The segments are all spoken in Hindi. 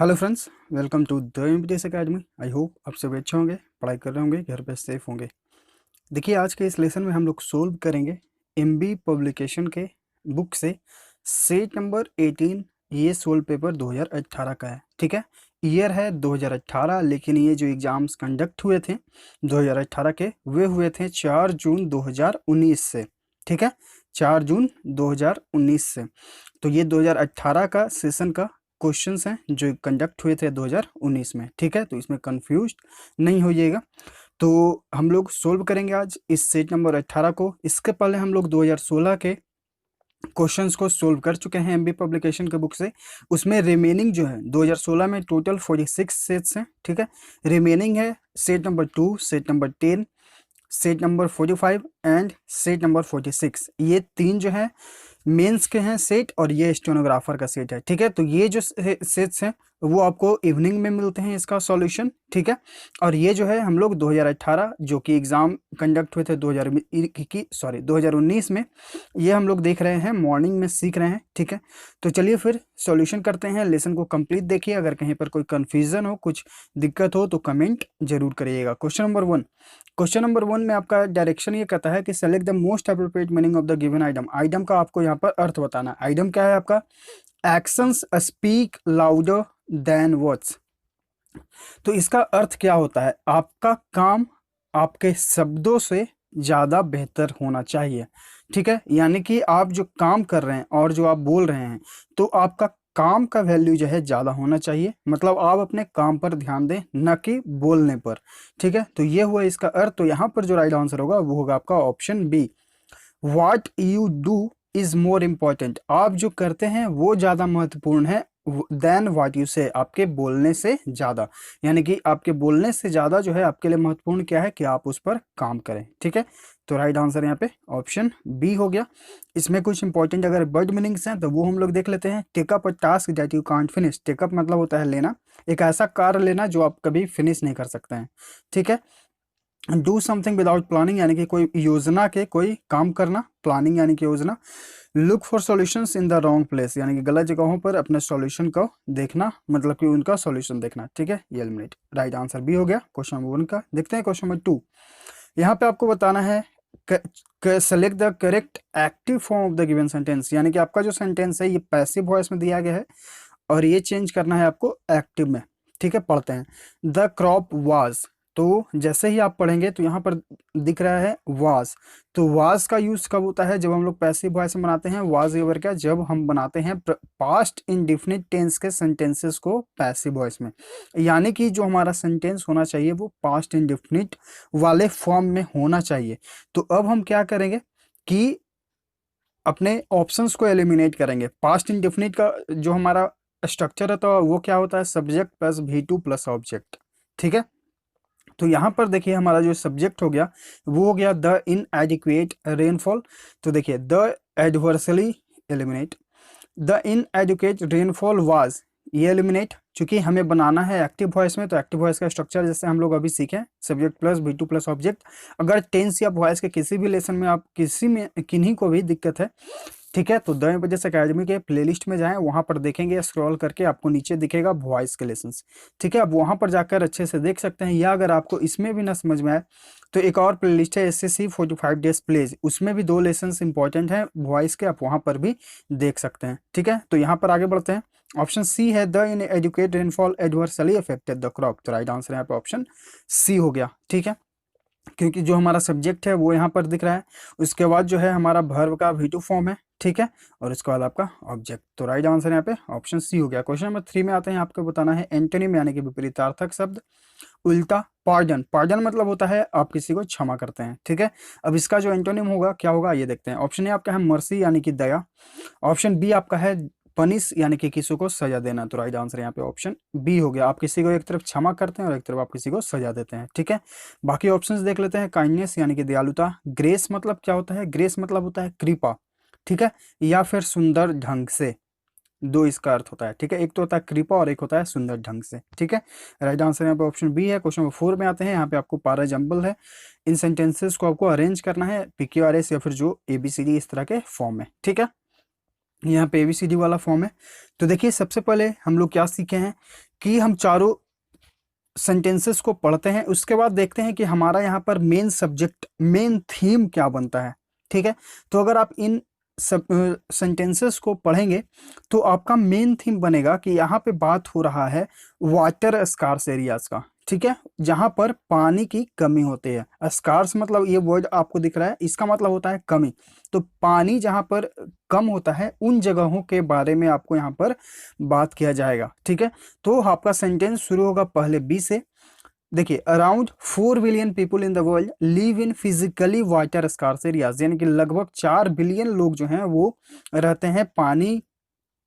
Hello friends, welcome to the MBTS academy. I hope आप सभी अच्छे होंगे, पढ़ाई कर रहे होंगे, घर पे सेफ होंगे। देखिए, आज के इस लेसन में हम लोग सोल्व करेंगे एमबी पब्लिकेशन के बुक से सेट नंबर 18। ये सोल्व पेपर 2018 का है, ठीक है। ईयर है 2018, लेकिन ये जो एग्जाम्स कंडक्ट हुए थे 2018 के, वे हुए थे 4 जून 2019 से, ठीक है। 4 जून 2019 से। तो ये 2018 का सेशन का क्वेश्चंस हैं जो कंडक्ट हुए थे 2019 में, ठीक है। तो इसमें कंफ्यूज नहीं होइएगा। तो हम लोग सोल्व करेंगे आज इस सेट नंबर 18 को। इसके पहले हम लोग 2016 के क्वेश्चंस को सोल्व कर चुके हैं एमबी पब्लिकेशन के बुक से। उसमें रिमेनिंग जो है 2016 में टोटल 46 सेट्स हैं, ठीक है। रिमेनिंग है set number 2, set number 10, set number 45 and set number 46। ये तीन जो है मेंस के हैं सेट, और ये स्टेनोग्राफर का सेट है, ठीक है। तो ये जो सेट्स हैं वो आपको इवनिंग में मिलते हैं इसका सॉल्यूशन, ठीक है। और ये जो है हम लोग 2018 जो कि एग्ज़ाम कंडक्ट हुए थे 2019 में, ये हम लोग देख रहे हैं, मॉर्निंग में सीख रहे हैं, ठीक है। तो चलिए फिर सॉल्यूशन करते हैं। लेसन को कंप्लीट देखिए, अगर कहीं पर कोई कन्फ्यूज़न हो, कुछ दिक्कत हो तो कमेंट जरूर करिएगा। क्वेश्चन नंबर 1 में आपका डायरेक्शन ये कहता है कि select the most appropriate meaning of the given item. Item का आपको यहाँ पर अर्थ बताना है। आइटम क्या है आपका? Actions speak louder than words. तो इसका अर्थ क्या होता है? आपका काम आपके शब्दों से ज़्यादा बेहतर होना चाहिए, ठीक है। यानी कि आप जो काम कर रहे हैं और जो आप बोल रहे हैं, तो आपका काम का वैल्यू जो है ज़्यादा होना चाहिए। मतलब आप अपने काम पर ध्यान दें, न कि बोलने पर, ठीक है। तो ये हुआ इसका अर्थ। तो यहाँ पर जो राइट आंसर होगा वो होगा आपका option B. What you do is more important. आप जो करते हैं वो ज़्यादा महत्वपूर्ण है देन व्हाट यू से, आपके बोलने से ज़्यादा। यानी कि आपके बोलने से ज़्यादा जो है आपके लिए महत्वपूर्ण क्या है कि आप उस पर काम करें, ठीक है। तो राइट आंसर यहाँ पे ऑप्शन बी हो गया। इसमें कुछ इंपॉर्टेंट अगर वर्ड मीनिंग्स हैं तो वो हम लोग देख लेते हैं। Take up a task that you can't finish. Take up मतलब होता है लेना, एक ऐसा कार्य लेना जो आप कभी फिनिश नहीं कर सकते हैं, ठीक है। डू समथिंग विदाउट प्लानिंग, यानी कि कोई योजना के कोई काम करना। प्लानिंग यानी कि योजना। Look for solutions in the wrong place, यानी कि गलत जगहों पर अपने सॉल्यूशन को देखना, मतलब कि उनका सॉल्यूशन देखना, ठीक है। ये एलिमिनेट। राइट आंसर बी हो गया क्वेश्चन नंबर 1 का। देखते हैं क्वेश्चन नंबर 2। यहाँ पे आपको बताना है select the correct active form of the given sentence. यानी कि आपका जो सेंटेंस है ये पैसिव वॉइस में दिया गया है और ये चेंज करना है आपको एक्टिव में, ठीक है। पढ़ते हैं। The crop was. तो जैसे ही आप पढ़ेंगे तो यहाँ पर दिख रहा है वाज। तो वाज का यूज कब होता है? जब हम लोग पैसिव वॉइस में बनाते हैं। वाज यूवर क्या, जब हम बनाते हैं पास्ट इंडिफिनिट टेंस के सेंटेंसेस को पैसिव वॉइस में। यानी कि जो हमारा सेंटेंस होना चाहिए वो पास्ट इंडिफिनिट वाले फॉर्म में होना चाहिए। तो अब हम क्या करेंगे कि अपने ऑप्शंस को एलिमिनेट करेंगे। पास्ट इंडेफिनिट का जो हमारा स्ट्रक्चर है तो वो क्या होता है? Subject plus V2 plus object, ठीक है। तो यहाँ पर देखिए हमारा जो सब्जेक्ट हो गया वो हो गया द इनएडिक्वेट रेनफॉल। तो देखिए the adversely eliminate, the इनएडिक्वेट rainfall was, ये एलिमिनेट। चूंकि हमें बनाना है एक्टिव वॉइस में, तो एक्टिव वॉइस का स्ट्रक्चर जैसे हम लोग अभी सीखे, subject plus V2 plus object. अगर टेंस या वॉइस के किसी भी लेसन में आप किसी में किन्हीं को भी दिक्कत है, ठीक है, तो द एमबीटीएस एकेडमी के प्लेलिस्ट में जाएं, वहां पर देखेंगे स्क्रॉल करके आपको नीचे दिखेगा वॉइस के लेसन्स, ठीक है। आप वहां पर जाकर अच्छे से देख सकते हैं। या अगर आपको इसमें भी ना समझ में आए तो एक और प्लेलिस्ट है SSC 45 डेज प्लेज, उसमें भी 2 लेसन्स इंपॉर्टेंट हैं वॉइस के, आप वहां पर भी देख सकते हैं, ठीक है। तो यहाँ पर आगे बढ़ते हैं। ऑप्शन सी है the inadequate rainfall adversely affected the crop. तो राइट आंसर यहाँ पे ऑप्शन सी हो गया, ठीक है। क्योंकि जो हमारा सब्जेक्ट है वो यहाँ पर दिख रहा है, उसके बाद जो है हमारा वर्ब का V2 फॉर्म है, ठीक है, और उसके बाद आपका ऑब्जेक्ट। तो राइट आंसर यहाँ पे ऑप्शन सी हो गया। क्वेश्चन नंबर 3 में आते हैं। आपको बताना है एंटोनिम यानी कि विपरीतार्थक शब्द। उल्टा पार्डन। पार्डन मतलब होता है आप किसी को क्षमा करते हैं, ठीक है। अब इसका जो एंटोनिम होगा क्या होगा ये देखते हैं। ऑप्शन ए आपका है मर्सी यानी कि दया। ऑप्शन बी आपका है पनिश यानी कि किसी को सजा देना। तो राइट आंसर यहाँ पे ऑप्शन बी हो गया। आप किसी को एक तरफ क्षमा करते हैं और एक तरफ आप किसी को सजा देते हैं, ठीक है। बाकी ऑप्शंस देख लेते हैं। काइंडनेस यानी कि दयालुता। ग्रेस मतलब क्या होता है? ग्रेस मतलब होता है कृपा, ठीक है, या फिर सुंदर ढंग से। दो इसका अर्थ होता है, ठीक है। एक तो होता है कृपा और एक होता है सुंदर ढंग से, ठीक है। राइट आंसर यहाँ पे ऑप्शन बी है। क्वेश्चन नंबर 4 में आते हैं। यहाँ पे आपको पारा जंबल है, इन सेंटेंसेस को आपको अरेंज करना है PQRS या फिर जो ABCD इस तरह के फॉर्म में, ठीक है। यहाँ पे ABCD वाला फॉर्म है। तो देखिए सबसे पहले हम लोग क्या सीखे हैं कि हम चारों सेंटेंसेस को पढ़ते हैं, उसके बाद देखते हैं कि हमारा यहाँ पर मेन सब्जेक्ट, मेन थीम क्या बनता है। ठीक है, तो अगर आप इन सब सेंटेंसेस को पढ़ेंगे तो आपका मेन थीम बनेगा कि यहाँ पे बात हो रहा है वाटर स्कार्स एरियाज का। ठीक है, जहाँ पर पानी की कमी होती है। स्कार्स मतलब ये वर्ड आपको दिख रहा है, इसका मतलब होता है कमी। तो पानी जहाँ पर कम होता है उन जगहों के बारे में आपको यहाँ पर बात किया जाएगा। ठीक है, तो आपका सेंटेंस शुरू होगा पहले बी से। देखिए, around 4 billion people in the world live in physically water scarce areas, यानी कि लगभग 4 बिलियन लोग जो हैं वो रहते हैं पानी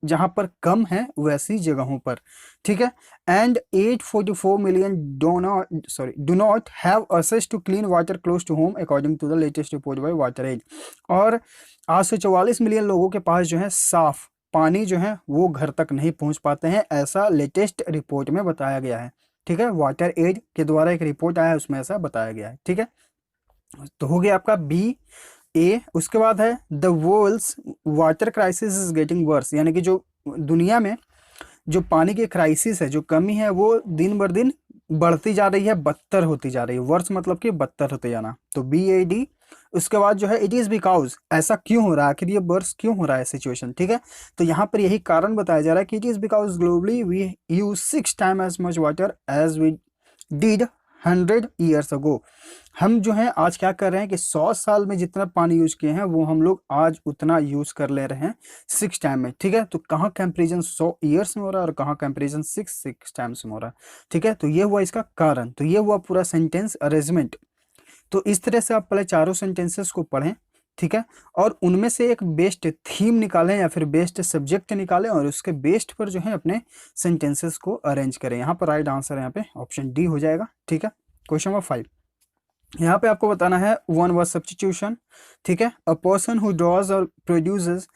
जहां पर कम है वैसी जगहों पर। ठीक है, and 844 million do not have access to clean water close to home according to the latest report by WaterAid. और 844 मिलियन लोगों के पास जो है साफ पानी जो है वो घर तक नहीं पहुंच पाते हैं, ऐसा लेटेस्ट रिपोर्ट में बताया गया है। ठीक है, वाटर एड के द्वारा एक रिपोर्ट आया है, उसमें ऐसा बताया गया है। ठीक है, तो हो गया आपका बी ए। उसके बाद है the world's water crisis is getting worse, यानी कि जो दुनिया में जो पानी की क्राइसिस है, जो कमी है, वो दिन बर दिन बढ़ती जा रही है, बदतर होती जा रही है। वर्स मतलब कि बदतर होते जाना, तो बी ए डी। उसके बाद जो है इट इज बिकॉज, ऐसा क्यों हो रहा है, आखिर ये वर्स क्यों हो रहा है सिचुएशन। ठीक है, तो यहाँ पर यही कारण बताया जा रहा है कि it is because globally we use 6 time as much water as we did 100 years ago. हम जो हैं आज क्या कर रहे हैं कि 100 साल में जितना पानी यूज किए हैं वो हम लोग आज उतना यूज कर ले रहे हैं 6 टाइम में। ठीक है, तो कहाँ कंपेरिजन 100 ईयर्स में हो रहा है और कहाँ कंपेरिजन 6 टाइम्स में हो रहा है। ठीक है, तो ये हुआ इसका कारण, तो ये हुआ पूरा सेंटेंस अरेंजमेंट। तो इस तरह से आप पहले चारों सेंटेंसेस को पढ़ें। ठीक है, और उनमें से एक बेस्ट थीम निकालें या फिर बेस्ट सब्जेक्ट निकालें और उसके बेस्ट पर जो है अपने सेंटेंसेस को अरेंज करें। यहाँ पर राइट आंसर यहाँ पे ऑप्शन डी हो जाएगा। ठीक है, क्वेश्चन नंबर 5, यहाँ पे आपको बताना है वन वर्ड सब्स्टिट्यूशन। ठीक है, अ पर्सन हु ड्रॉज और प्रोड्यूसेस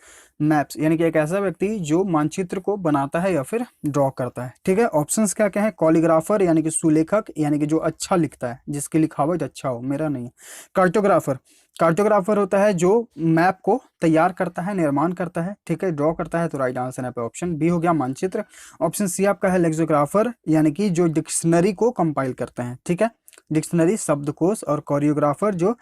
मैप्स, यानी कि एक ऐसा व्यक्ति जो मानचित्र को बनाता है या फिर ड्रॉ करता है। ठीक है, ऑप्शंस क्या क्या है, कॉलीग्राफर यानी कि सुलेखक, यानी कि जो अच्छा लिखता है, जिसकी लिखावट अच्छा हो, मेरा नहीं। कार्टोग्राफर, कार्टोग्राफर होता है जो मैप को तैयार करता है, निर्माण करता है। ठीक है, ड्रॉ करता है, तो राइट आंसर यहाँ पे ऑप्शन बी हो गया मानचित्र। ऑप्शन सी आपका है लेक्सिकोग्राफर, यानी कि जो डिक्शनरी को कंपाइल करते हैं। ठीक है, डिक्शनरी शब्दकोश। और कोरियोग्राफर जो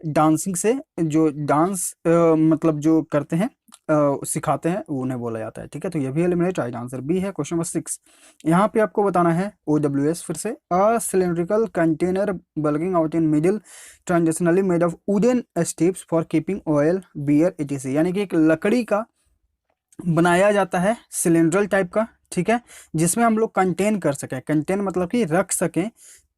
डांसिंग से जो डांस मतलब जो करते हैं सिखाते हैं, उन्हें बोला जाता है। ठीक है, तो ये भी एलिमिनेट, राइट आंसर बी है। क्वेश्चन नंबर 6, यहाँ पे आपको बताना है OWS फिर से, a cylindrical container bulking out in middle transitionally made of wooden steps for keeping oil beer etc, यानी कि एक लकड़ी का बनाया जाता है सिलेंड्रल टाइप का। ठीक है, जिसमें हम लोग कंटेन कर सकें, कंटेन मतलब कि रख सकें,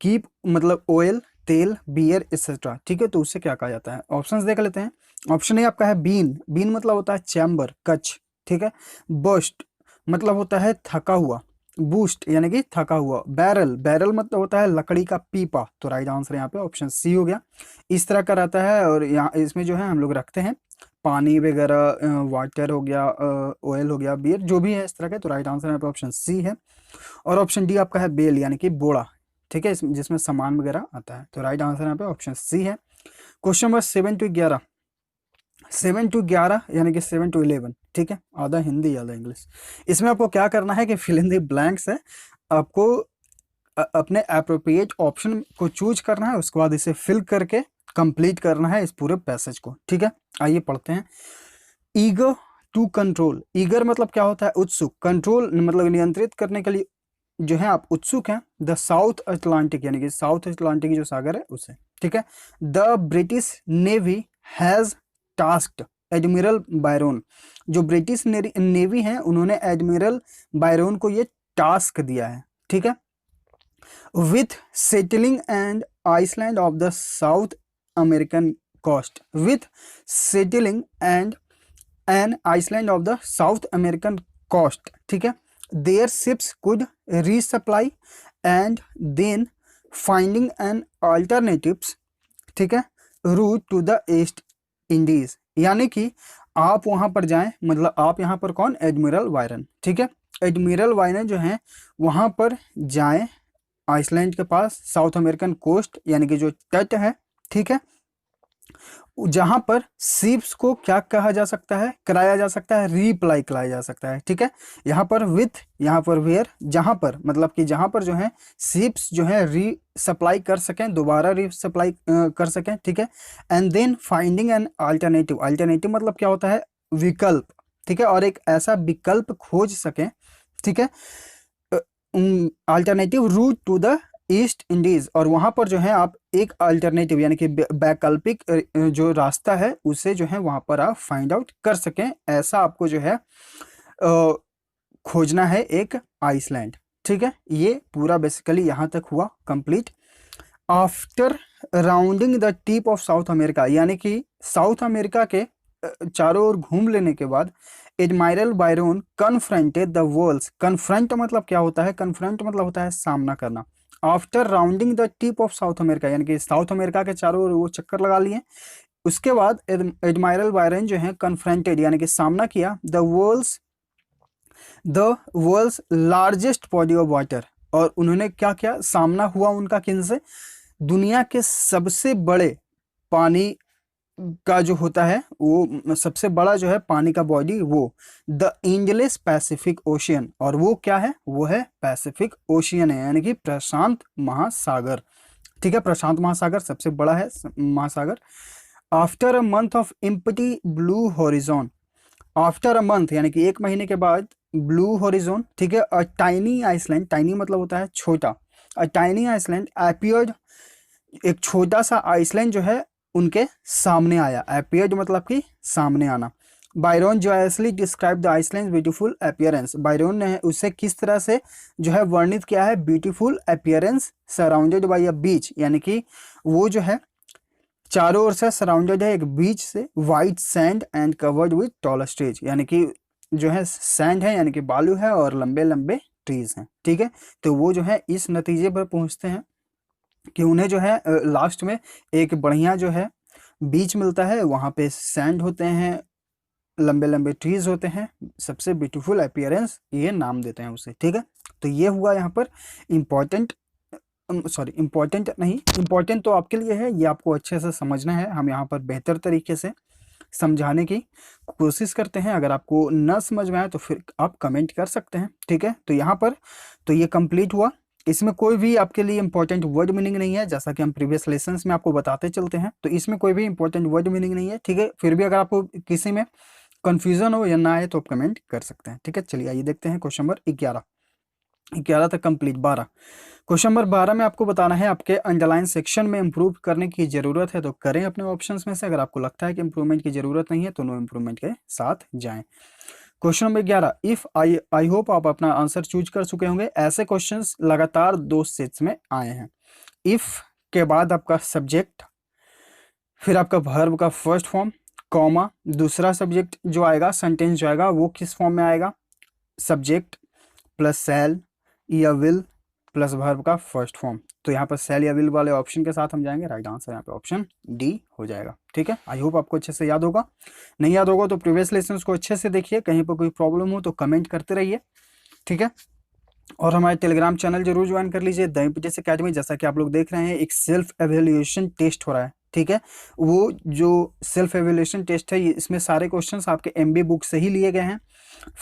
कीप मतलब ऑयल, तेल, बियर एक्सेट्रा। ठीक है, तो उससे क्या कहा जाता है, ऑप्शंस देख लेते हैं। ऑप्शन ए आपका है बीन, बीन मतलब होता है चैम्बर, कच। ठीक है, बस्ट मतलब होता है थका हुआ, बूस्ट यानी कि थका हुआ। बैरल, बैरल मतलब होता है लकड़ी का पीपा, तो राइट आंसर यहाँ पे ऑप्शन सी हो गया। इस तरह का रहता है और यहाँ इसमें जो है हम लोग रखते हैं पानी वगैरह, वाटर हो गया, ऑयल हो गया, बियर, जो भी है इस तरह का, तो राइट आंसर यहाँ पे ऑप्शन सी है। और ऑप्शन डी आपका है बेल, यानी कि बोड़ा। ठीक है, जिसमें सामान वगैरह आता है, तो राइट आंसर यहाँ पे ऑप्शन सी है। क्वेश्चन नंबर 7 to 11, 7 to 11 यानी कि 7 to 11। ठीक है, आधा हिंदी आधा इंग्लिश। इसमें आपको क्या करना है कि फिल इन द ब्लैंक्स है, आपको अपने अप्रोप्रिएट ऑप्शन को चूज करना है, उसके बाद इसे फिल करके कंप्लीट करना है इस पूरे पैसेज को। ठीक है, आइए पढ़ते हैं। ईगर टू कंट्रोल, ईगर मतलब क्या होता है, उत्सुक। कंट्रोल मतलब नियंत्रित करने के लिए जो है आप उत्सुक हैं। द साउथ अटलांटिक, यानी कि साउथ अटलांटिक जो सागर है उसे। ठीक है, the British navy has tasked admiral Byron, जो ब्रिटिश नेवी है उन्होंने एडमिरल बायरोन को ये टास्क दिया है। ठीक है, with settling and island off the South American coast, with settling and an island off the South American coast. ठीक है, their ships could resupply and then finding an alternatives, ठीक है, route to the East Indies, यानी कि आप वहां पर जाएं, मतलब आप यहाँ पर कौन, एडमिरल वायरन। ठीक है, एडमिरल वायरन जो है वहां पर जाएं आइसलैंड के पास, साउथ अमेरिकन कोस्ट यानी कि जो तट है। ठीक है, जहां पर शिप्स को क्या कहा जा सकता है, कराया जा सकता है, रीअप्लाई कराया जा सकता है, ठीक है। यहाँ पर विथ, यहाँ पर वेयर, जहां पर मतलब कि जहां पर जो है शिप्स जो है री सप्लाई कर सकें, दोबारा री सप्लाई कर सकें, ठीक है। And then finding an alternative, alternative मतलब क्या होता है, विकल्प, ठीक है, और एक ऐसा विकल्प खोज सकें, ठीक है, alternative route to the East Indies, और वहां पर जो है आप एक अल्टरनेटिव यानी कि वैकल्पिक जो रास्ता है उसे जो है वहां पर आप फाइंड आउट कर सकें, ऐसा आपको जो है खोजना है एक आइसलैंड, ठीक है। ये पूरा बेसिकली यहाँ तक हुआ complete. After rounding the tip of south America, यानी कि साउथ अमेरिका के चारों ओर घूम लेने के बाद Admiral Byron confronted the world's, confront मतलब क्या होता है, कन्फ्रंट मतलब होता है सामना करना। After rounding the tip of south America, यानी कि साउथ अमेरिका के चारों ओर वो चक्कर लगा लिए, उसके बाद एडमायरल बायरन जो है कन्फ्रंटेड यानी कि सामना किया the world's largest body of water, और उन्होंने क्या किया, सामना हुआ उनका किनसे, दुनिया के सबसे बड़े पानी का जो होता है वो सबसे बड़ा जो है पानी का बॉडी, वो द एंजलिस पैसिफिक ओशियन, और वो क्या है, वो है पैसिफिक ओशियन है, यानी कि प्रशांत महासागर, ठीक है। प्रशांत महासागर सबसे बड़ा है महासागर। After a month of empty blue horizon, after a month यानी कि एक महीने के बाद ब्लू हॉरिजॉन, ठीक है, अ टाइनी आइसलैंड, टाइनी मतलब होता है छोटा, अ टाइनी आइसलैंड अपीयर्ड, एक छोटा सा आइसलैंड जो है उनके सामने आया, अपीयर्ड मतलब कि सामने आना। Byron joyously describe the island beautiful appearance, Byron ने उसे किस तरह से जो है वर्णित किया है, ब्यूटीफुल अपीयरेंस सराउंडेड बाय अ बीच, यानी कि वो जो है चारों ओर से सराउंडेड है एक बीच से, white sand and covered with tall trees, यानी कि जो है सैंड है यानी कि बालू है और लंबे लंबे ट्रीज हैं, ठीक है। तो वो जो है इस नतीजे पर पहुंचते हैं कि उन्हें जो है लास्ट में एक बढ़िया जो है बीच मिलता है, वहाँ पे सैंड होते हैं, लंबे लंबे ट्रीज होते हैं, सबसे ब्यूटीफुल अपीयरेंस ये नाम देते हैं उसे, ठीक है। तो ये हुआ यहाँ पर इम्पोर्टेंट, सॉरी इम्पोर्टेंट नहीं, इम्पोर्टेंट तो आपके लिए है, ये आपको अच्छे से समझना है, हम यहाँ पर बेहतर तरीके से समझाने की कोशिश करते हैं। अगर आपको न समझ में आए तो फिर आप कमेंट कर सकते हैं, ठीक है। तो यहाँ पर तो ये कंप्लीट हुआ, इसमें कोई भी आपके लिए इंपॉर्टेंट वर्ड मीनिंग नहीं है, जैसा कि हम प्रीवियस लेसन्स में आपको बताते चलते हैं, तो इसमें कोई भी इंपॉर्टेंट वर्ड मीनिंग नहीं है, ठीक है। फिर भी अगर आपको किसी में कंफ्यूजन हो या ना आए तो आप कमेंट कर सकते हैं, ठीक है। चलिए आइए देखते हैं क्वेश्चन नंबर 11, 11 तक कंप्लीट। 12, क्वेश्चन नंबर 12 में आपको बताना है आपके अंडरलाइन सेक्शन में इंप्रूव करने की जरूरत है तो करें अपने ऑप्शंस में से, अगर आपको लगता है कि इंप्रूवमेंट की जरूरत नहीं है तो नो इंप्रूवमेंट के साथ जाएं। Question number 11, if I hope आप अपना आंसर चूज कर चुके होंगे। ऐसे क्वेश्चंस लगातार 2 सेट्स में आए हैं। इफ के बाद आपका सब्जेक्ट, फिर आपका वर्ब का फर्स्ट फॉर्म, कॉमा, दूसरा सब्जेक्ट जो आएगा, सेंटेंस जो आएगा वो किस फॉर्म में आएगा, सब्जेक्ट प्लस सेल या विल प्लस वर्ब का फर्स्ट फॉर्म। तो यहाँ पर सेल या विल वाले ऑप्शन के साथ हम जाएंगे, राइट आंसर यहाँ पे ऑप्शन डी हो जाएगा, ठीक है। आई होप आपको अच्छे से याद होगा, नहीं याद होगा तो प्रीवियस लेसन्स को अच्छे से देखिए, कहीं पर कोई प्रॉब्लम हो तो कमेंट करते रहिए, ठीक है। और हमारे टेलीग्राम चैनल जरूर ज्वाइन कर लीजिए, द इम्पीटियस अकेडमी। जैसा कि आप लोग देख रहे हैं एक सेल्फ एवेल्यूएशन टेस्ट हो रहा है, ठीक है। वो जो सेल्फ एवेल्यूएशन टेस्ट है इसमें सारे क्वेश्चंस आपके एमबी बुक से ही लिए गए हैं,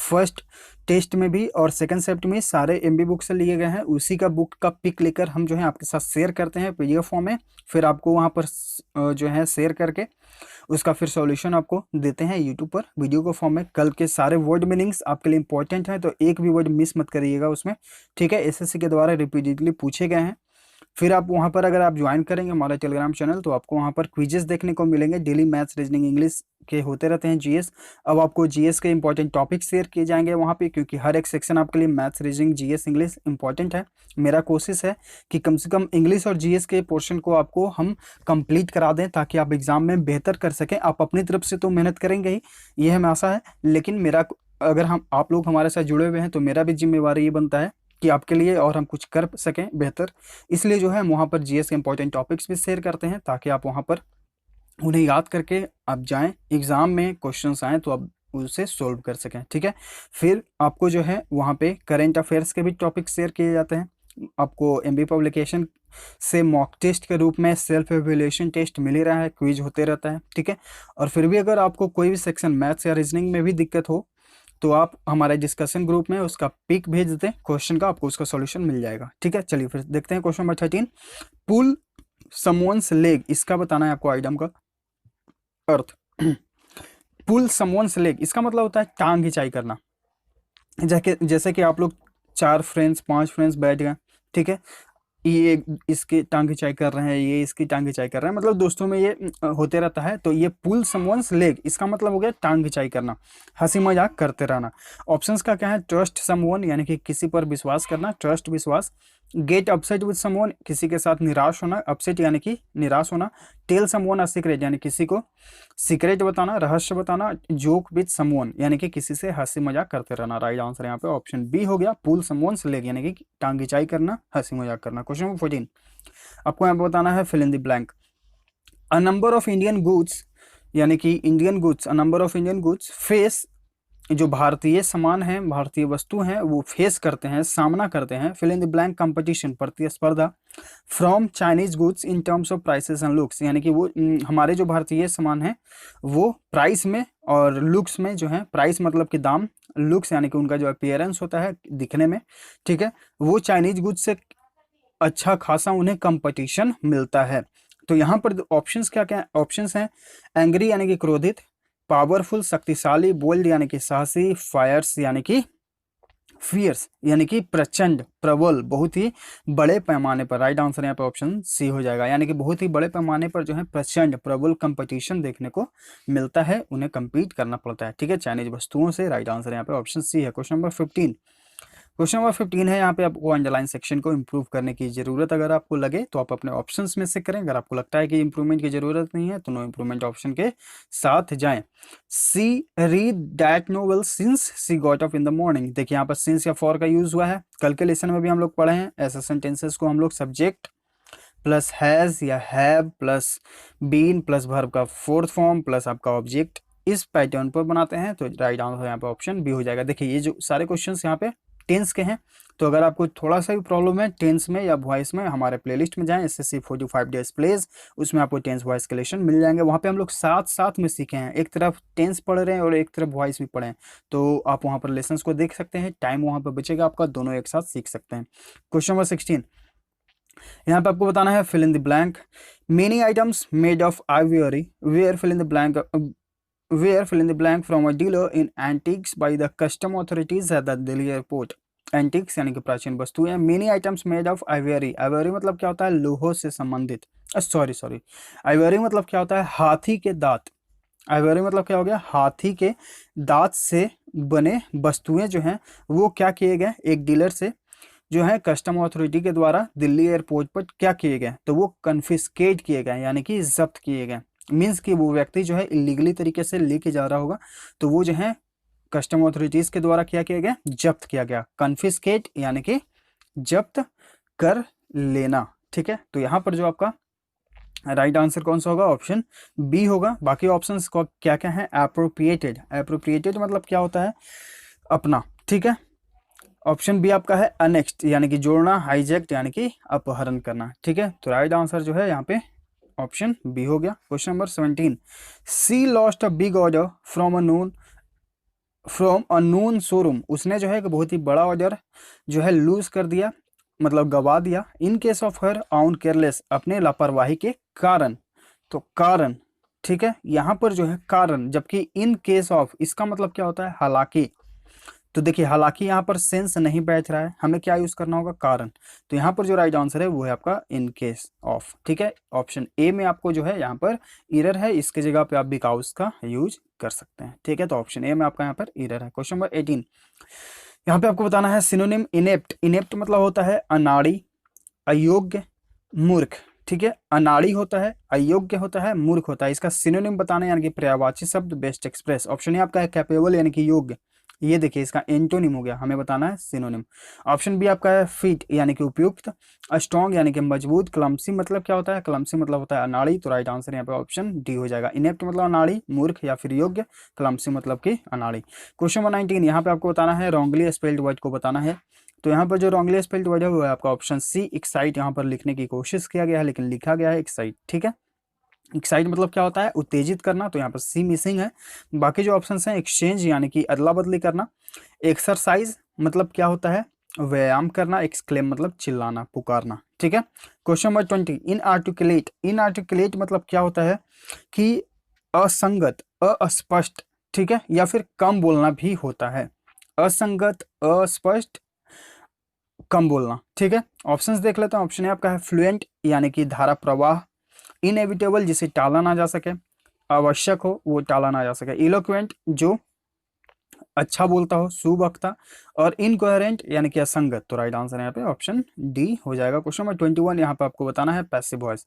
फर्स्ट टेस्ट में भी और सेकंड सेप्ट में सारे एमबी बुक से लिए गए हैं। उसी का बुक का पिक लेकर हम जो है आपके साथ शेयर करते हैं पीडीएफ फॉर्म में, फिर आपको वहाँ पर जो है शेयर करके उसका फिर सॉल्यूशन आपको देते हैं यूट्यूब पर वीडियो को फॉर्म में। कल के सारे वर्ड मीनिंग्स आपके लिए इंपॉर्टेंट हैं तो एक भी वर्ड मिस मत करिएगा उसमें, ठीक है। एसएससी के द्वारा रिपीटेडली पूछे गए हैं। फिर आप वहाँ पर अगर आप ज्वाइन करेंगे हमारा टेलीग्राम चैनल तो आपको वहाँ पर क्विजेस देखने को मिलेंगे, डेली मैथ्स, रीजनिंग, इंग्लिश के होते रहते हैं, जीएस। अब आपको जीएस के इंपॉर्टेंट टॉपिक शेयर किए जाएंगे वहाँ पे, क्योंकि हर एक सेक्शन आपके लिए maths, reasoning, GS, English important है। मेरा कोशिश है कि कम से कम इंग्लिश और जीएस के पोर्शन को आपको हम कंप्लीट करा दें ताकि आप एग्जाम में बेहतर कर सकें। आप अपनी तरफ से तो मेहनत करेंगे ही, ये हमें आशा है, लेकिन मेरा अगर आप लोग हमारे साथ जुड़े हुए हैं तो मेरा भी जिम्मेवारी ये बनता है कि आपके लिए और हम कुछ कर सकें बेहतर। इसलिए जो है हम वहाँ पर जीएस के इंपॉर्टेंट टॉपिक्स भी शेयर करते हैं ताकि आप वहाँ पर उन्हें याद करके आप जाएं, एग्जाम में क्वेश्चंस आएँ तो आप उसे सोल्व कर सकें, ठीक है। फिर आपको जो है वहाँ पे करेंट अफेयर्स के भी टॉपिक शेयर किए जाते हैं, आपको एमबी पब्लिकेशन से मॉक टेस्ट के रूप में सेल्फ एवेल्यूएशन टेस्ट मिल ही रहा है, क्विज होते रहता है, ठीक है। और फिर भी अगर आपको कोई भी सेक्शन मैथ्स या रीजनिंग में भी दिक्कत हो तो आप हमारे डिस्कशन ग्रुप में उसका पिक भेज दें क्वेश्चन का, आपको उसका सॉल्यूशन मिल जाएगा, ठीक है। चलिए फिर देखते हैं क्वेश्चन नंबर 13। पुल समवन्स लेग, इसका बताना है आपको आइटम का अर्थ। पुल समवन्स लेग इसका मतलब होता है टांग खिंचाई करना। जैसे कि आप लोग 4 फ्रेंड्स 5 फ्रेंड्स बैठ गए, ठीक है, ये इसकी टांग खिंचाई कर रहे हैं, ये इसकी टांग खिंचाई कर रहे हैं, मतलब दोस्तों में ये होते रहता है। तो ये पुल समवन्स लेग इसका मतलब हो गया टांग खिंचाई करना, हंसी मजाक करते रहना। ऑप्शंस का क्या है, ट्रस्ट समवन यानी कि किसी पर विश्वास करना, ट्रस्ट विश्वास। गेट अपसेट विद समवन किसी के साथ निराश होना, अपसेट यानी कि निराश होना। टेल समवन अ सीक्रेट यानी किसी को सीक्रेट बताना, रहस्य बताना। जोक विद समवन यानी कि किसी से हंसी मजाक करते रहना। राइट आंसर यहाँ पे ऑप्शन बी हो गया, पुल समवन्स लेग यानी कि टांग खिंचाई करना, हंसी मजाक करना। क्वेश्चन नंबर 14 आपको यहाँ पे बताना है fill in the blank. A number of Indian goods यानी कि Indian goods, a number of Indian goods face, जो भारतीय सामान है, भारतीय वस्तु हैं, वो फेस करते हैं, सामना करते हैं, fill in the blank competition प्रतिस्पर्धा from Chinese goods in terms of prices and looks यानी कि वो हमारे जो भारतीय सामान है वो प्राइस में और लुक्स में जो है, प्राइस मतलब कि दाम, लुक्स यानी कि उनका जो अपीयरेंस होता है दिखने में, ठीक है, वो चाइनीज गुड्स से अच्छा खासा उन्हें कंपटीशन मिलता है। तो यहाँ पर ऑप्शंस क्या क्या ऑप्शंस हैं, एंग्री यानी कि क्रोधित, पावरफुल शक्तिशाली, बोल्ड यानी कि साहसी, फायर्स यानी कि फियर्स यानी कि प्रचंड, प्रबल, बहुत ही बड़े पैमाने पर। राइट आंसर यहाँ पे ऑप्शन सी हो जाएगा, यानी कि बहुत ही बड़े पैमाने पर जो है प्रचंड प्रबल कंपटीशन देखने को मिलता है, उन्हें compete करना पड़ता है, ठीक है, चाइनीज वस्तुओं से। राइट आंसर यहाँ पे ऑप्शन सी है। क्वेश्चन नंबर 15, क्वेश्चन नंबर 15 है, यहाँ पे आपको अंडरलाइन सेक्शन को इंप्रूव करने की जरूरत अगर आपको लगे तो आप अपने ऑप्शंस में से करें, अगर आपको लगता है कि इंप्रूवमेंट की जरूरत नहीं है तो नो इंप्रूवमेंट ऑप्शन के साथ जाएं। She read that novel since she got up in the morning, देखिए यहाँ पर सिंस या फॉर का यूज हुआ है, कल के लेसन में भी हम लोग पढ़े हैं, ऐसे सेंटेंसेस को हम लोग सब्जेक्ट प्लस हैज या have plus been plus verb का फोर्थ फॉर्म प्लस आपका ऑब्जेक्ट, इस पैटर्न पर बनाते हैं। तो राइट आंसर यहाँ पे ऑप्शन बी हो जाएगा। देखिए ये जो सारे क्वेश्चंस यहाँ पे टेंस के हैं, तो अगर आपको थोड़ा सा भी प्रॉब्लम है टेंस में या वॉइस में, हमारे प्लेलिस्ट में जाएं, एसएससी 45 डेज प्लेज, उसमें आपको टेंस वॉइस के लेसन मिल जाएंगे। वहाँ पे हम लोग साथ साथ में सीखे हैं, एक तरफ टेंस पढ़ रहे हैं और एक तरफ वॉइस भी पढ़े हैं, तो आप वहाँ पर लेसन्स को देख सकते हैं, टाइम वहाँ पर बचेगा आपका, दोनों एक साथ सीख सकते हैं। क्वेश्चन नंबर 16 यहाँ पे आपको बताना है fill in the blank. Many items made of ivory were fill in the blank, where fill in the blank from a dealer in antiques by the custom authorities at the Delhi airport। Antics यानी कि प्राचीन वस्तुएं, many items made of Ivory, Ivory मतलब क्या होता है, लोहों से संबंधित, सॉरी आइवरी मतलब क्या होता है, हाथी के दांत, आइवरी मतलब क्या हो गया, हाथी के दांत से बने वस्तुएं जो हैं वो क्या किए गए, एक डीलर से जो है कस्टम अथॉरिटी के द्वारा दिल्ली एयरपोर्ट पर क्या किए गए, तो वो कन्फिस्केट किए गए यानी कि जब्त किए गए। मीन्स कि वो व्यक्ति जो है इलीगली तरीके से लेके जा रहा होगा, तो वो जो है कस्टम अथॉरिटीज के द्वारा क्या किया गया, जब्त किया गया। कन्फिस्केट यानी कि जब्त कर लेना, ठीक है। तो यहाँ पर जो आपका राइट आंसर कौन सा होगा, ऑप्शन बी होगा। बाकी ऑप्शंस को क्या क्या है, एप्रोप्रिएटेड, एप्रोप्रिएटेड मतलब क्या होता है, अपना, ठीक है। ऑप्शन बी आपका है अनेक्स्ट यानी कि जोड़ना, हाईजैक्ट यानी कि अपहरण करना, ठीक है। तो राइट आंसर जो है यहाँ पे ऑप्शन बी हो गया। Question number 17, she lost a big order from a known showroom, उसने जो है एक बहुत ही बड़ा ऑर्डर जो है लूज कर दिया, मतलब गवा दिया, in case of her on careless, अपने लापरवाही के कारण। तो कारण, ठीक है, यहाँ पर जो है कारण, जबकि इन केस ऑफ इसका मतलब क्या होता है, हालांकि। तो देखिए हालांकि यहाँ पर सेंस नहीं बैठ रहा है, हमें क्या यूज करना होगा, कारण। तो यहाँ पर जो राइट आंसर है वो है आपका इन केस ऑफ, ठीक है। ऑप्शन ए में आपको जो है यहाँ पर एरर है, इसके जगह पे आप बिकॉज का यूज कर सकते हैं, ठीक है। तो ऑप्शन ए में आपका यहाँ पर एरर है। क्वेश्चन नंबर 18 यहाँ पे आपको बताना है सिनोनिम इनेप्ट, इनेप्ट मतलब होता है अनाड़ी, अयोग्य, मूर्ख, ठीक है। अनाड़ी होता है, अयोग्य होता है, मूर्ख होता है, इसका सिनोनिम बताना यानी कि पर्यायवाची शब्द बेस्ट एक्सप्रेस। ऑप्शन ए आपका है कैपेबल यानी कि योग्य, ये देखिए इसका एंटोनिम हो गया, हमें बताना है सिनोनिम। ऑप्शन बी आपका है फिट यानी कि उपयुक्त, स्ट्रॉन्ग यानी कि मजबूत, क्लमसी मतलब क्या होता है, क्लमसी मतलब होता है अनाड़ी, तो राइट आंसर यहाँ पे ऑप्शन डी हो जाएगा। इनेप्ट मतलब अनाड़ी, मूर्ख या फिर योग्य, क्लमसी मतलब कि अनाड़ी। क्वेश्चन नंबर 19 यहाँ पे आपको बताना है रॉन्गली स्पेल्ड वर्ड को बताना है। तो यहाँ पर जो रॉन्गली स्पेल्ड वर्ड है वो है आपका ऑप्शन सी एक्साइट। यहाँ पर लिखने की कोशिश किया गया है लेकिन लिखा गया है एक्साइट, ठीक है। एक्साइट मतलब क्या होता है, उत्तेजित करना, तो यहाँ पर सी मिसिंग है। बाकी जो ऑप्शंस हैं एक्सचेंज यानी कि अदला बदली करना, एक्सरसाइज मतलब क्या होता है, व्यायाम करना, एक्सक्लेम मतलब चिल्लाना पुकारना, ठीक है। क्वेश्चन नंबर 20 इनआर्टिकुलेट, इनआर्टिकुलेट मतलब क्या होता है कि असंगत, अस्पष्ट, ठीक है, या फिर कम बोलना भी होता है। असंगत, अस्पष्ट, कम बोलना, ठीक है। ऑप्शंस देख लेते हैं। ऑप्शन ए आपका है फ्लुएंट यानी कि धारा प्रवाह, इनएविटेबल जिसे टाला ना जा सके, आवश्यक हो वो टाला ना जा सके, इलोक्वेंट जो अच्छा बोलता हो, सुवक्ता, और इनकोहेरेंट यानी कि असंगत। तो राइट आंसर यहाँ पे ऑप्शन डी हो जाएगा। क्वेश्चन नंबर 21 यहाँ पे आपको बताना है passive voice.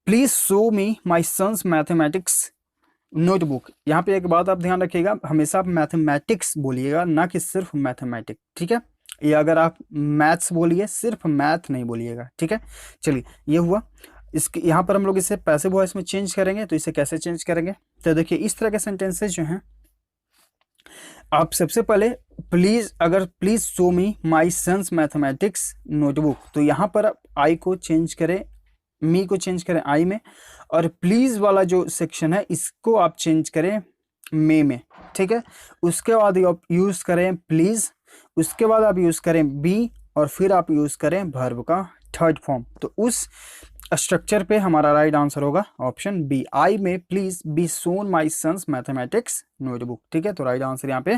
Please show me my son's mathematics notebook. यहाँ पे एक बात आप ध्यान रखिएगा, हमेशा आप मैथमेटिक्स बोलिएगा ना कि सिर्फ मैथमेटिक, ठीक है। ये अगर आप मैथ्स बोलिए, सिर्फ मैथ नहीं बोलिएगा, ठीक है। चलिए ये हुआ। इसके यहाँ पर हम लोग इसे पैसिव वॉइस में चेंज करेंगे, तो इसे कैसे चेंज करेंगे, तो देखिए इस तरह के सेंटेंसेस जो हैं, आप सबसे पहले प्लीज, अगर please show me my son's mathematics notebook, तो यहाँ पर आप आई को चेंज करें, मी को चेंज करें आई में, और प्लीज वाला जो सेक्शन है इसको आप चेंज करें मे में, ठीक है। उसके बाद आप यूज करें प्लीज, उसके बाद आप यूज करें बी, और फिर आप यूज करें वर्ब का थर्ड फॉर्म। तो उस स्ट्रक्चर पे हमारा राइट आंसर होगा option B, I may please be shown my son's mathematics notebook, ठीक है। तो राइट आंसर यहाँ पे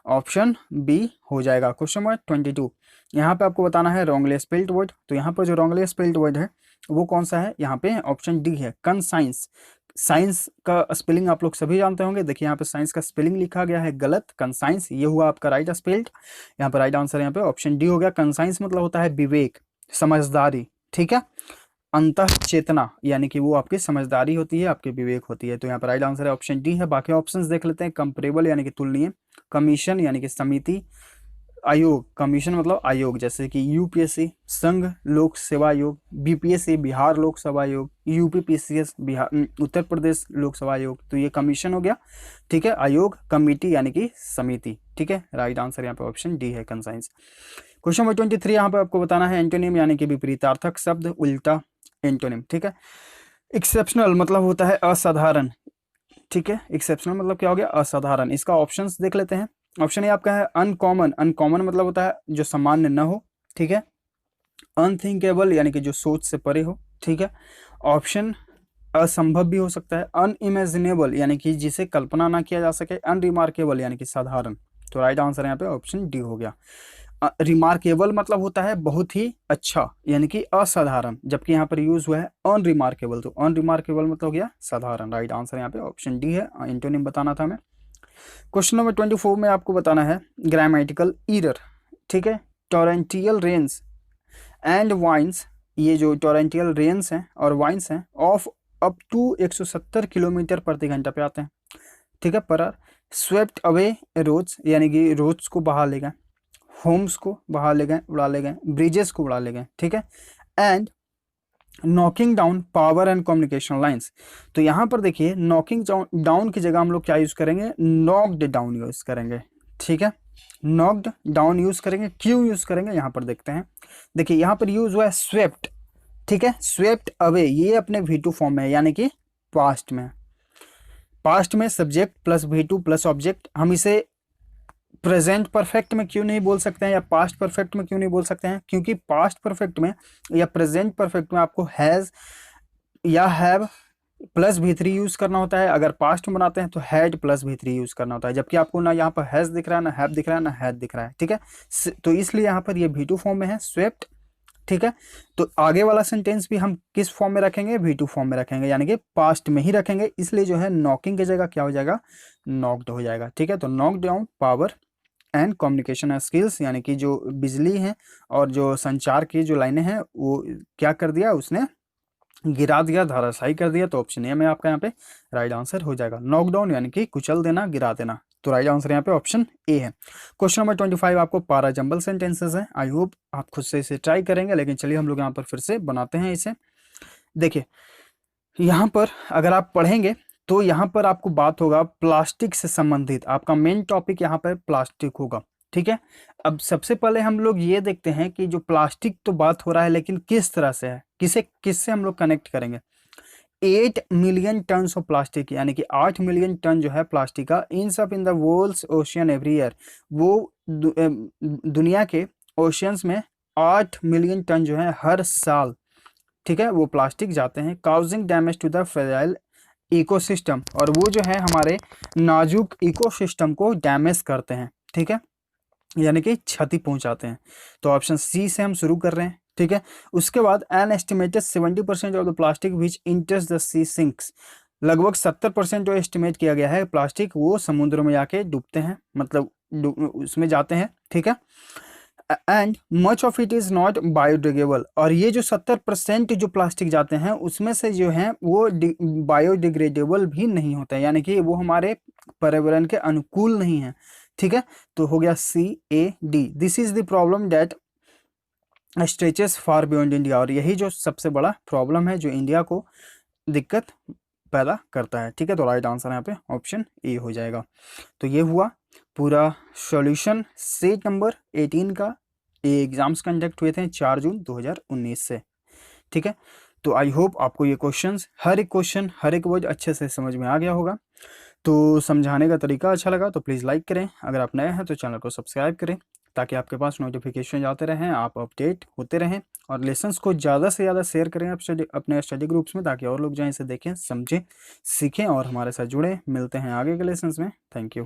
ऑप्शन बी हो जाएगा। क्वेश्चन नंबर 22 यहाँ पे आपको बताना है रॉन्गली स्पेल्ड वर्ड। तो यहाँ पर जो रॉन्गली स्पेल्ड वर्ड है वो कौन सा है, यहाँ पे ऑप्शन डी है कंसाइंस। साइंस का स्पेलिंग आप लोग सभी जानते होंगे, देखिए यहाँ पे साइंस का स्पेलिंग लिखा गया है गलत, कंसाइंस, ये हुआ आपका राइट स्पेल्ड। यहाँ पर राइट आंसर यहाँ पे ऑप्शन डी हो गया। कंसाइंस मतलब होता है विवेक, समझदारी, ठीक है। अंतः चेतना यानी कि वो आपकी समझदारी होती है, आपकी विवेक होती है। तो यहाँ पर राइट आंसर है ऑप्शन डी है। बाकी ऑप्शंस देख लेते हैं। कंपेरेबल यानी कि तुलनीय, कमीशन यानी कि समिति, आयोग, कमीशन मतलब आयोग, जैसे कि यूपीएससी संघ लोक सेवा आयोग, बीपीएससी बिहार लोक सेवा आयोग, यूपीपीसीएस बिहार उत्तर प्रदेश लोक सेवा आयोग। तो ये कमीशन हो गया, ठीक है। आयोग, कमिटी यानी कि समिति, ठीक है। राइट आंसर यहाँ पे ऑप्शन डी है कंसाइंस। क्वेश्चन नंबर 23 यहाँ पे आपको बताना है एंटोनिम यानी कि विपरीतार्थक शब्द, उल्टा एंटोनिम, ठीक है। एक्सेप्शनल मतलब होता है असाधारण, ठीक है। एक्सेप्शनल मतलब क्या हो गया, असाधारण। इसका ऑप्शंस देख लेते हैं। ऑप्शन ए आपका है अनकॉमन, अनकॉमन मतलब होता है जो सामान्य न हो, ठीक है। अनथिंकेबल यानी कि जो सोच से परे हो, ठीक है। ऑप्शन असंभव भी हो सकता है। अनइमेजिनेबल यानी कि जिसे कल्पना ना किया जा सके। अनरिमार्केबल यानी कि साधारण। तो राइट आंसर यहाँ पे ऑप्शन डी हो गया। रिमार्केबल मतलब होता है बहुत ही अच्छा यानी कि असाधारण, जबकि यहाँ पर यूज हुआ है अनरिमार्केबल, तो अनरिमार्केबल मतलब हो गया साधारण। राइट आंसर यहाँ पे ऑप्शन डी है। एंटोनिम बताना था हमें। क्वेश्चन नंबर 24 में आपको बताना है ग्रामेटिकल ईरर, ठीक है। टोरेंटियल रेन्स एंड वाइन्स, ये जो टोरेंटियल रेन्स हैं और वाइन्स हैं ऑफ अप टू 170 किलोमीटर प्रति घंटा पे आते हैं, ठीक है, पर स्वेप्ट अवे रोड्स यानी कि रोड्स को बहा ले गए, होम्स को बहा ले गए, उड़ा ले गए, ब्रिजेस को उड़ा ले गए, ठीक है। And knocking down power and communication lines. तो यहाँ पर देखिए नॉकिंग डाउन की जगह हम लोग क्या यूज करेंगे, नॉक्ड डाउन यूज करेंगे, ठीक है। नॉक्ड डाउन यूज करेंगे, क्यों यूज करेंगे यहाँ पर देखते हैं। देखिए यहाँ पर यूज हुआ है स्वेप्ट, ठीक है। स्वेप्ट अवे ये अपने V2 फॉर्म में है यानी कि पास्ट में, पास्ट में subject plus V2 plus object. हम इसे प्रेजेंट परफेक्ट में क्यों नहीं बोल सकते हैं या पास्ट परफेक्ट में क्यों नहीं बोल सकते हैं, क्योंकि पास्ट परफेक्ट में या प्रेजेंट परफेक्ट में आपको हैज या हैव प्लस V3 यूज करना होता है। अगर पास्ट में बनाते हैं तो हैड प्लस V3 यूज करना होता है, जबकि आपको ना यहाँ पर हैज दिख रहा है, ना हैव दिख रहा है, ना हैड दिख रहा है, ठीक है। तो इसलिए यहाँ पर ये V2 फॉर्म में है स्वेप्ट, ठीक है। तो आगे वाला सेंटेंस भी हम किस फॉर्म में रखेंगे, V2 फॉर्म में रखेंगे यानी कि पास्ट में ही रखेंगे। इसलिए जो है नॉकिंग की जगह क्या हो जाएगा, नॉक्ड हो जाएगा, ठीक है। तो knock down power and communication skills यानी कि जो बिजली है और जो संचार की जो लाइनें हैं वो क्या कर दिया, उसने गिरा दिया, धराशायी कर दिया। तो ऑप्शन ए में आपका यहाँ पे राइट आंसर हो जाएगा। नॉकडाउन यानी कि कुचल देना, गिरा देना, तो राइट आंसर यहाँ पे ऑप्शन ए है। क्वेश्चन नंबर 25 आपको पारा जंबल सेंटेंसेस है। आई होप आप खुद से इसे ट्राई करेंगे, लेकिन चलिए हम लोग यहाँ पर फिर से बनाते हैं इसे। देखिए यहाँ पर अगर आप पढ़ेंगे तो यहाँ पर आपको बात होगा प्लास्टिक से संबंधित, आपका मेन टॉपिक यहाँ पर प्लास्टिक होगा, ठीक है। अब सबसे पहले हम लोग ये देखते हैं कि जो प्लास्टिक तो बात हो रहा है, लेकिन किस तरह से है, किससे हम लोग कनेक्ट करेंगे। 8 मिलियन टन ऑफ प्लास्टिक, यानी कि 8 मिलियन टन जो है प्लास्टिक का इन सब in the world's ocean every year, वो दुनिया के ओशियंस में 8 मिलियन टन जो है हर साल, ठीक है, वो प्लास्टिक जाते हैं, causing damage to the fragile ecosystem, और वो जो है हमारे नाजुक इकोसिस्टम को डैमेज करते हैं, ठीक है, यानी कि क्षति पहुंचाते हैं। तो ऑप्शन सी से हम शुरू कर रहे हैं, ठीक है। उसके बाद an estimated 70% of the plastic which enters the sea sinks, लगभग 70% जो एस्टिमेट किया गया है प्लास्टिक वो समुद्र में जाके डूबते हैं, मतलब उसमें जाते हैं, ठीक है। And much of it is not biodegradable, और ये जो 70% जो प्लास्टिक जाते हैं उसमें से जो है वो बायोडिग्रेडेबल भी नहीं होता है, यानी कि वो हमारे पर्यावरण के अनुकूल नहीं है, ठीक है। तो हो गया CAD, this is the problem that stretches far beyond India, और यही जो सबसे बड़ा प्रॉब्लम है जो इंडिया को दिक्कत पैदा करता है, ठीक है। तो राइट आंसर यहाँ पे ऑप्शन ए हो जाएगा। तो ये हुआ पूरा सॉल्यूशन सेट नंबर 18 का। ये एग्जाम्स कंडक्ट हुए थे 4 जून 2019 से, ठीक है। तो आई होप आपको ये क्वेश्चंस, हर एक क्वेश्चन हर एक वर्ड अच्छे से समझ में आ गया होगा। तो समझाने का तरीका अच्छा लगा तो प्लीज़ लाइक करें, अगर आप नए हैं तो चैनल को सब्सक्राइब करें ताकि आपके पास नोटिफिकेशन जाते रहें, आप अपडेट होते रहें, और लेसन्स को ज़्यादा से ज़्यादा शेयर करें आप अपने स्टडी ग्रुप्स में, ताकि और लोग जो है इसे देखें, समझें, सीखें और हमारे साथ जुड़ें। मिलते हैं आगे के लेसन्स में। Thank you.